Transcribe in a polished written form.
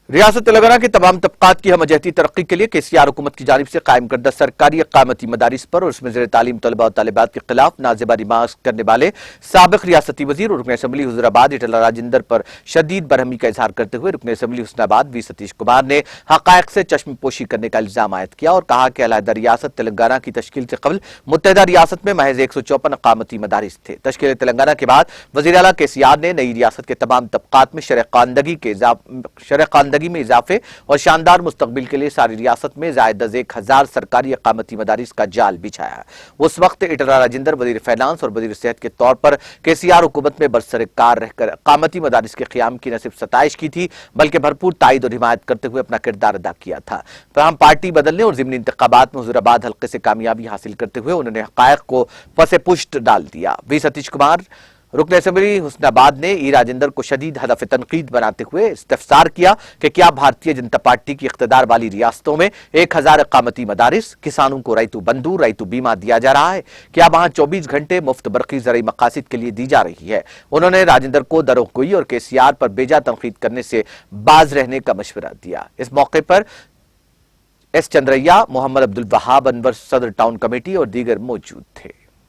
ریاست تلنگانہ کے تمام طبقات کی ہمجہتی ترقی کے لیے KCR حکومت کی جانب سے قائم کردہ سرکاری اقامتی مدارس پر اور اس میں زیر تعلیم طلبہ و طالبات کے خلاف نازیبہ ریمارکس کرنے والے سابق ریاستی وزیر اور رکن اسمبلی حضور آباد ایٹلہ راجندر پر شدید برہمی کا اظہار کرتے ہوئے رکن اسمبلی حسن آباد وی ستیش کمار نے حقائق سے چشم پوشی کرنے کا الزام عائد کیا اور کہا کہ علیحدہ ریاست تلنگانہ کی تشکیل سے قبل متحدہ ریاست میں محض 154 اقامتی مدارس تھے۔ تشکیل تلنگانہ کے بعد وزیر اعلیٰ KCR نے نئی ریاست کے تمام طبقات میں شرح خواندگی میں اضافے اور شاندار مستقبل کے لیے ساری ریاست میں زائد از 1000 سرکاری اقامتی مدارس کا جال بچھایا۔ اس وقت ایٹلہ راجندر وزیر فائنانس اور وزیر صحت کے طور پر KCR حکومت میں برسرکار رہ کر اقامتی مدارس کے قیام کی نہ صرف ستائش کی تھی بلکہ بھرپور تائید اور حمایت کرتے ہوئے اپنا کردار ادا کیا تھا۔ تاہم پارٹی بدلنے اور ضمنی انتخابات میں حضور آباد حلقے سے کامیابی حاصل کرتے ہوئے انہوں نے حقائق کو پس پشت ڈال دیا۔ وی ستیش کمار رکن اسمبلی حسن آباد نے ای راجندر کو شدید ہدف تنقید بناتے ہوئے استفسار کیا کہ کیا بھارتیہ جنتا پارٹی کی اقتدار والی ریاستوں میں 1000 اقامتی مدارس، کسانوں کو ریتو بندو، ریتو بیمہ دیا جا رہا ہے؟ کیا وہاں 24 گھنٹے مفت برقی زرعی مقاصد کے لیے دی جا رہی ہے؟ انہوں نے راجندر کو دروغگوئی اور KCR پر بیجا تنقید کرنے سے باز رہنے کا مشورہ دیا۔ اس موقع پر S چندریا، محمد عبدالوہاب انور صدر ٹاؤن کمیٹی اور دیگر موجود تھے۔